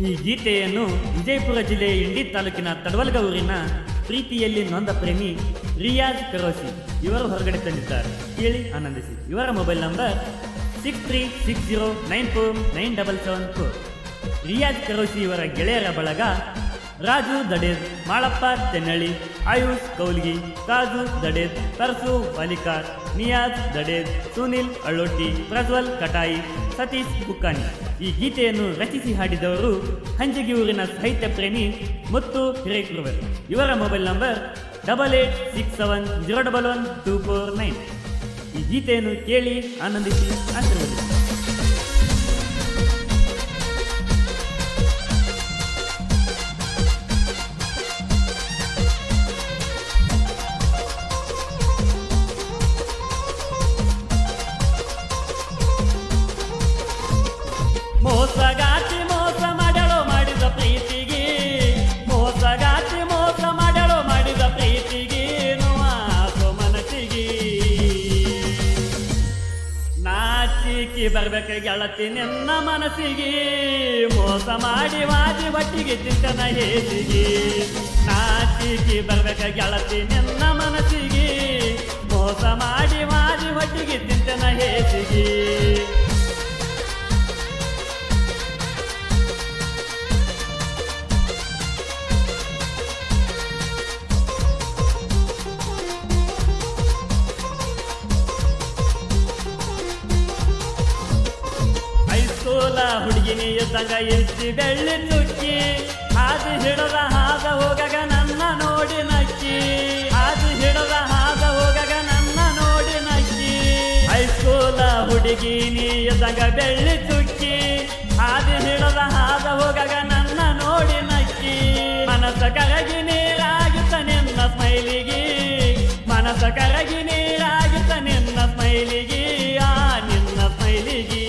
ಈ ಗೀತೆಯನ್ನು ವಿಜಯಪುರ ಜಿಲ್ಲೆಯ ಇಂಡಿ ತಾಲೂಕಿನ ತಡವಲ್ಗ ಊರಿನ ಪ್ರೀತಿಯಲ್ಲಿ ನೊಂದ ಪ್ರೇಮಿ ರಿಯಾಜ್ ಕರೋಸಿ ಇವರು ಹೊರಗಡೆ ತಂದಿದ್ದಾರೆ. ಕೇಳಿ ಆನಂದಿಸಿ. ಇವರ ಮೊಬೈಲ್ ನಂಬರ್ 6360949774. ರಿಯಾಜ್ ಕರೋಸಿ ಇವರ ಗೆಳೆಯರ ಬಳಗ ರಾಜು ದಡೇದ್, ಮಾಳಪ್ಪ ತೆನ್ನಳ್ಳಿ, ಆಯುಷ್ ಕೌಲ್ಗಿ, ಕಾಜು ದಡೇದ್, ಪರ್ಸು ವಾಲಿಕಾರ್, ನಿಯಾಜ್ ದಡೇದ್, ಸುನಿಲ್ ಅಳ್ಳೊಟ್ಟಿ, ಪ್ರಜ್ವಲ್ ಕಟಾಯಿ, ಸತೀಶ್ ಬುಕ್ಕಾನಿ. ಈ ಗೀತೆಯನ್ನು ರಚಿಸಿ ಹಾಡಿದವರು ಹಂಜಗಿ ಊರಿನ ಸಾಹಿತ್ಯ ಪ್ರೇಮಿ ಮುತ್ತು ಹಿರೇಕುರುವರು. ಇವರ ಮೊಬೈಲ್ ನಂಬರ್ 8867011249. ಈ ಗೀತೆಯನ್ನು ಕೇಳಿ ಆನಂದಿಸಿ ಆಶೀರ್ವದಿಸಿ. ಮೋಸಗಾತಿ ಮೋಸ ಮಾಡಲು ಮಾಡಿದ ಪ್ರೀತಿಗೆ, ಮೋಸಗಾತಿ ಮೋಸ ಮಾಡಲು ಮಾಡಿದ ಪ್ರೀತಿಗೆ ನೋವಾಸು ಮನಸ್ಸಿಗೆ. ನಾಚಿಕೆ ಬರ್ಬೇಕ ಗೆಳತಿ ನಿನ್ನ ಮನಸ್ಸಿಗೆ, ಮೋಸ ಮಾಡಿ ವಾದಿ ಒಟ್ಟಿಗೆ ತಿಂತನ ಹೇಸಿಗೆ. ನಾಚಿಕೆ ಬರ್ಬೇಕ ಗೆಳತಿ ನಿನ್ನ ಮನಸ್ಸಿಗೆ, ಮೋಸ ಮಾಡಿ ವಾದಿ ಒಟ್ಟಿಗೆ ತಿಂತನ ಹೇಸಿಗೆ. ಹುಡುಗಿನಿ ಇದ್ದಂಗ ಎತ್ತಿ ಬೆಳ್ಳಿ ಚುಕ್ಕಿ, ಹಾದಿ ಹಿಡದ ಹಾದ ಹೋಗಾಗ ನನ್ನ ನೋಡಿ ನಕ್ಕಿ, ಹಾದಿ ಹಿಡದ ಹಾದ ಹೋಗಾಗ ನನ್ನ ನೋಡಿ ನಕ್ಕಿ. ಹೈಸ್ಕೂಲ ಹುಡುಗಿನಿ ಇದ್ದಂಗ ಬೆಳ್ಳಿ ಚುಕ್ಕಿ, ಹಾದಿ ಹಿಡದ ಹಾದ ಹೋಗಾಗ ನನ್ನ ನೋಡಿ ನಕ್ಕಿ. ಮನಸ್ಸ ಕರಗಿ ನೀರಾಗಿತ್ತ ನಿನ್ನ ಸ್ಮೈಲಿಗೆ, ಮನಸ್ಸ ಕರಗಿ ನೀರಾಗಿತ್ತ ನಿನ್ನ ಸ್ಮೈಲಿಗೆ, ನಿನ್ನ ಸ್ಮೈಲಿಗೆ.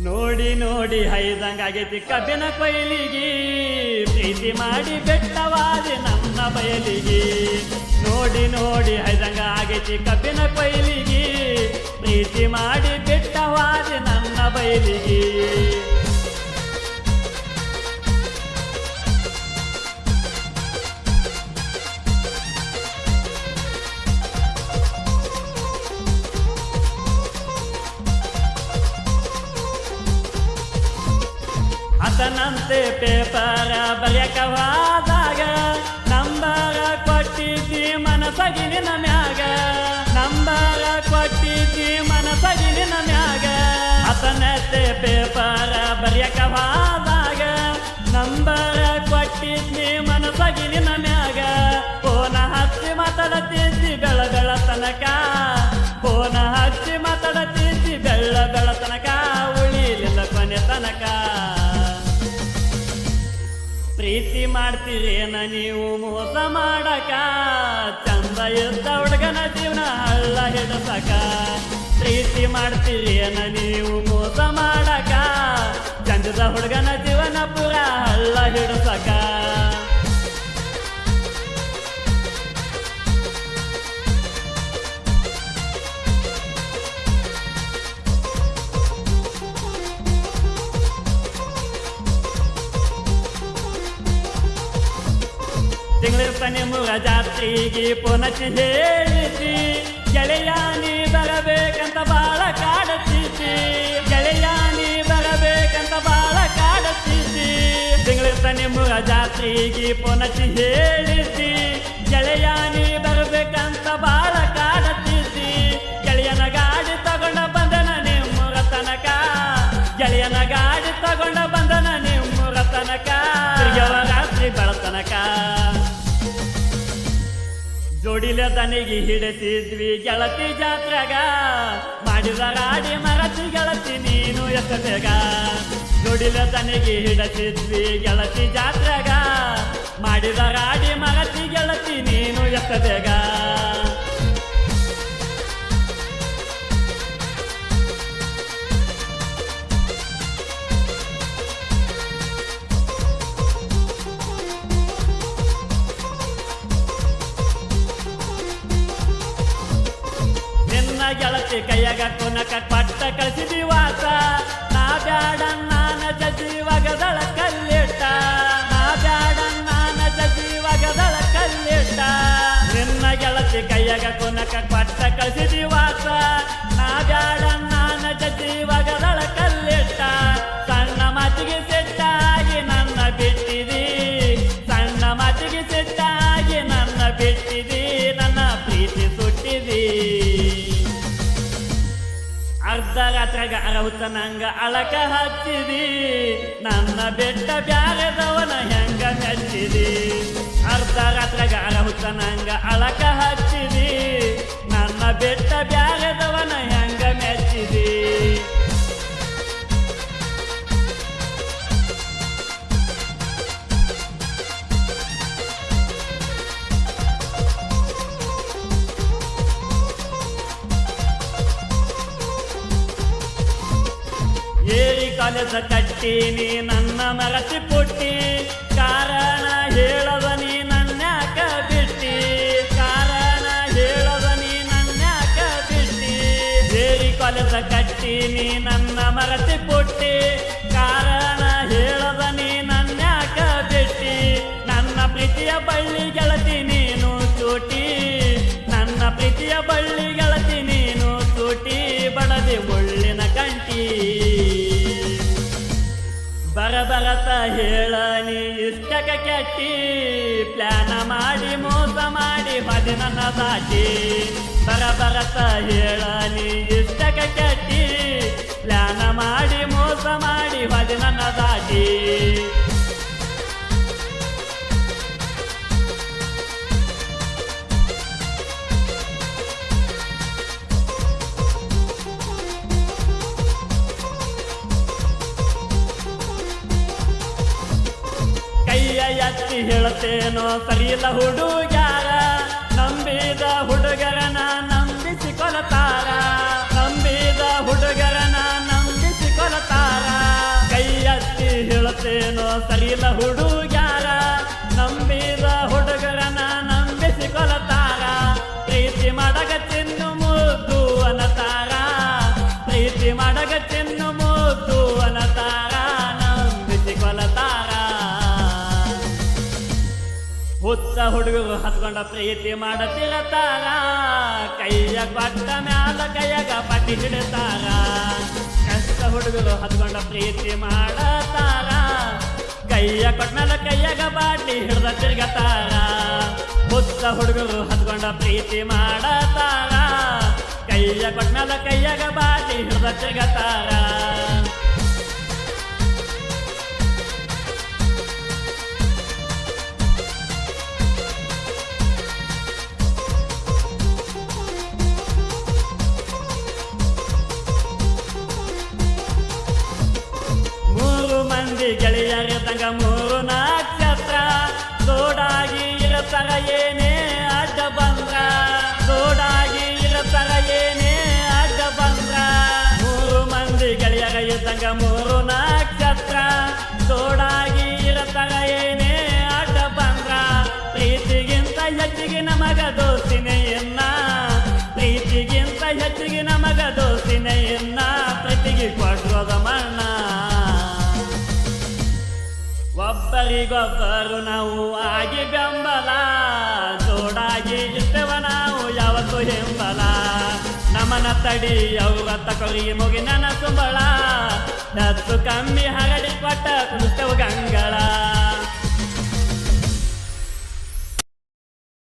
ನೋಡಿ ನೋಡಿ ಹೈದಂಗಾಗೈತಿ ಕಬ್ಬಿನ ಕೊಯ್ಲಿಗೆ, ಪ್ರೀತಿ ಮಾಡಿ ಬೆಟ್ಟವಾದಿ ನನ್ನ ಬಯಲಿಗೆ. ನೋಡಿ ನೋಡಿ ಹೈದಂಗ ಆಗೈತಿ ಕಬ್ಬಿನ ಕೊಯ್ಲಿಗೆ, ಪ್ರೀತಿ ಮಾಡಿ ಬೆಟ್ಟವಾದಿ ನನ್ನ ಬಯಲಿಗೆ. ಅದನಂತೆ ಪೇಪರ ಬರೆಯಕ ಹೋದಾಗ, ನಂಬರ ಕೊಟ್ಟಿದ್ದಿ ಮನಸ್ಸಾಗಿ ನಿನ್ನ ಮ್ಯಾಗ, ನಂಬರ ಕೊಟ್ಟಿದ್ದಿ ಮನಸ್ಸಾಗಿ ನಿನ್ನ ಮ್ಯಾಗ. ಅದನಂತೆ ಪೇಪರ ಬರೆಯಕ ಹೋದಾಗ, ನಂಬರ ಕೊಟ್ಟಿದ್ದಿ ಮನಸ್ಸಾಗಿ ನಿನ್ನ ಮ್ಯಾಗ. ಫೋನ ಹಚ್ಚಿ ಮಾತಾಡತಿದ್ದಿ ಬೆಳ ಬೆಳ ತನಕ, ಫೋನ ಹಚ್ಚಿ ಮಾತಾಡತಿದ್ದಿ ಬೆಳ ಬೆಳ ತನಕ, ಉಳಿಲಿಲ್ಲ ಕೊನೆ ತನಕ. ಪ್ರೀತಿ ಮಾಡ್ತೀರೇನ ನೀವು ಮೋಸ ಮಾಡಕ, ಚಂದ ಇದ್ದ ಹುಡುಗನ ಜೀವನ ಹಳ್ಳ ಹಿಡಸಕ. ಪ್ರೀತಿ ಮಾಡ್ತೀರೇನ ನೀವು ಮೋಸ ಮಾಡಕ, ಚಂದದ ಹುಡುಗನ ಜೀವನ ಪುರ ಹಳ್ಳ ಹಿಡಸಕ. ತಿಂಗಳಿರ್ತಾನೆ ಮುರ ಜಾತ್ರೆಗೆ ಪುನಚಿ ಹೇಳಿಸಿ, ಗೆಳೆಯಾನಿ ಬರಬೇಕಂತ ಬಾಳ ಕಾಡತಿಸಿ, ಗೆಳೆಯಾನಿ ಬರಬೇಕಂತ ಬಾಳ ಕಾಡತಿಸಿ. ತಿಂಗಳಿರ್ತಾನೆ ಮುರ ಜಾತ್ರೆಗೆ ಪುನಚಿ ಹೇಳಿಸಿ, ಗೆಳೆಯಾನಿ ಬರಬೇಕಂತ ಬಾಳ ಕಾಡತಿಸಿ. ಗೆಳೆಯನ ಗಾಡಿ ತಗೊಂಡ ಬಂದನ ನಿಮ್ಮೂರ ತನಕ, ಗೆಳೆಯನ ಗಾಡಿ ತಗೊಂಡ ಬಂದನ ನಿಮ್ಮೂರ ತನಕ, ರಾತ್ರಿ ಬೆಳತನಕ. ಜೋಡಿಲ ತನಿಗೆ ಹಿಡಿಸಿದ್ವಿ ಗೆಳತಿ ಜಾತ್ರೆಗ, ಮಾಡಿದ ರಾಡಿ ಮರತಿ ಗೆಳತಿ ನೀನು ಎಷ್ಟು ಬೇಗ. ಜೋಡಿಲ ತನಿಗೆ ಹಿಡಿಸಿದ್ವಿ ಗೆಳತಿ ಜಾತ್ರೆಗ, ಮಾಡಿದ ರಾಡಿ ಮರತಿ ಗೆಳತಿ ನೀನು ಎಷ್ಟು ಬೇಗ. ಗೆಳತಿ ಕೈಯಾಗ ಕೊನಕ ಪಟ್ಟ ಕಳಿಸಿದಿ ವಾಸ, ನಾ ಬ್ಯಾಡನ್ನ ಕೈಯಾಗ ಕುನಕ ಕೊಟ್ಟ ಕಳಿಸಿದಿ ವಾಸ ನಾ ಬ್ಯಾಡ ನಾನ ಜೀವಗದಳ ಕಲ್ಲಿಟ್ಟ ಸಣ್ಣ ಮಾತಿಗೆ ಸಿಟ್ಟಾಗಿ ನನ್ನ ಬಿಟ್ಟಿದಿ ಸಣ್ಣ ಮಾತಿಗೆ ಸಿಟ್ಟಾಗಿ ನನ್ನ ಬಿಟ್ಟಿದಿ ನನ್ನ ಪ್ರೀತಿ ಸುಟ್ಟಿದಿ ಅರ್ಧ ರಾತ್ರಾಗ ಅರಹುತ್ತ ನಂಗ ಅಳಕ ಹಚ್ಚಿದಿ ನನ್ನ ಬೆಟ್ಟ ಬ್ಯಾರೆದವನ ಹೆಂಗ ಮೆಚ್ಚಿದಿ ಅರ್ಧ ರಾತ್ರಾಗ ಅರಹುತ್ತ ನಂಗ ಅಳಕ ಹಚ್ಚಿದಿ ನನ್ನ ಬೆಟ್ಟ ಬ್ಯಾರೆದವನ ಹೆಂಗ ಮೆಚ್ಚಿದಿ ಏರಿ ಕಾಲೇಜ ಕಟ್ಟೀನಿ ನನ್ನ ಮರತಿ ಪುಟ್ಟಿ ಕಾರಣ ಹೇಳದ ನೀ ನನ್ಯಾಕ ಬಿಟ್ಟಿ ಕಾರಣ ಹೇಳದ ನೀ ನನ್ಯಾಕ ಬಿಟ್ಟಿ ಏರಿ ಕಾಲೇಜ ಕಟ್ಟೀನಿ ನನ್ನ ಮರತಿ ಪುಟ್ಟಿ ಕಾರಣ ಹೇಳದ ನೀ ನನ್ಯಾಕ ಬಿಟ್ಟಿ ನನ್ನ ಪ್ರೀತಿಯ ಬಳ್ಳಿ ಗೆಳತಿ ನೀನು ಚೂಟಿ ನನ್ನ ಪ್ರೀತಿಯ ಬಳ್ಳಿ ಗೆಳತಿ ನೀನು ಚೂಟಿ ಬಡದಿ ಮುಳ್ಳಿನ ಕಂಟಿ ಬರಬರತ ಹೇಳ ನೀ ಇಷ್ಟಕ ಕೆಟ್ಟಿ ಪ್ಲಾನ ಮಾಡಿ ಮೋಸ ಮಾಡಿ ಮದಿ ನನ್ನ ದಾಟಿ ಬರಬರತ ಹೇಳ ನೀ ಇಷ್ಟಕ ಕೆಟ್ಟಿ ಪ್ಲಾನ ಮಾಡಿ ಮೋಸ ಮಾಡಿ ಮದಿ ನನ್ನ ದಾಟಿ ಎತ್ತಿ ಹೇಳತೇನೋ ಸರಿಯಿಲ್ಲ ಹುಡುಗ್ಯಾರ ನಂಬಿದ ಹುಡುಗರನ ನಂಬಿಸಿ ಕೊಲತಾರ ನಂಬಿದ ಹುಡುಗರನ ನಂಬಿಸಿ ಕೊಲತಾರ ಕೈ ಎತ್ತಿ ಹೇಳತೇನೋ ಸರಿಯಿಲ್ಲ ಹುಡುಗ್ಯಾರ ನಂಬಿದ ಹುಡುಗರನ ನಂಬಿಸಿ ಕೊಲತಾರ ಪ್ರೀತಿ ಮಾಡಗ ತಿನ್ನು ಮುದ್ದು ಅನ್ನತಾರ ಪ್ರೀತಿ ಮಾಡಗ ತಿನ್ನು ಮುದ್ದು ಅನ್ನತಾರ ನಂಬಿಸಿ ಕೊಲತಾರ ಹುತ್ತ ಹುಡುಗರು ಹತ್ಕೊಂಡ ಪ್ರೀತಿ ಮಾಡತಿರತಾರ ಕೈಯ ಕೊಟ್ಟ ಮ್ಯಾಲ ಕೈಯಾಗ ಪಟ್ಟಿ ಹಿಡಿತಾರ ಕಷ್ಟ ಹುಡುಗರು ಹತ್ಕೊಂಡ ಪ್ರೀತಿ ಮಾಡತಾರ ಕೈಯ ಕೊಟ್ಟ ಮ್ಯಾಲ ಕೈಯಾಗ ಬಾಟಿ ಹಿಡ್ದ ತಿರ್ಗತಾರ ಹುತ್ತ ಹುಡುಗರು ಹತ್ಕೊಂಡ ಪ್ರೀತಿ ಮಾಡತಾರ ಕೈಯ ಕೊಟ್ಟ ಮ್ಯಾಲ ಕೈಯಾಗ ಬಾಟಿ ಹಿಡ್ದ ತಿರ್ಗತಾರ ಗೆಳೆಯರಿದ್ದಂಗ ಮೂರು ನಕ್ಷತ್ರ ಜೋಡಾಗಿ ಇರತರ ಏನೇ ಅಡ್ಡ ಬಂದ್ರ ಜೋಡಾಗಿ ಇರತರ ಏನೇ ಅಡ್ಡ ಬಂದ್ರ ಮೂರು ಮಂದಿ ಗೆಳೆಯರ ಇದ್ದಂಗ ಮೂರು ನಕ್ಷತ್ರ ಜೋಡಾಗಿ ಇರತರ ಏನೇ ಅಡ್ಡ ಬಂದ್ರ ಪ್ರೀತಿಗಿಂತ ಹೆಚ್ಚಿಗೆ ನಮಗ ದೋಸ್ತಿನೇ ಎನ್ನ ಪ್ರೀತಿಗಿಂತ ಹೆಚ್ಚಿಗೆ ನಮಗ ದೋಸ್ತಿನೇ ಎನ್ನ ಪ್ರೀತಿಗೆ ಕೊಡ್ರೋದ ಮಣ್ಣ ಒಬ್ಬರಿಗೊಬ್ಬರು ನಾವು ಆಗಿ ಬೆಂಬಲ ಜೋಡಾಗಿ ಇರ್ತೇವ ನಾವು ಯಾವತ್ತೂ ಹಿಂಬಲ ನಮನ ತಡಿ ಅವ್ರ ತಕೊರಿ ಮುಗಿ ನನ್ನ ಸುಂಬಳ ಹೆಚ್ಚು ಕಮ್ಮಿ ಹರಡಿ ಕೊಟ್ಟ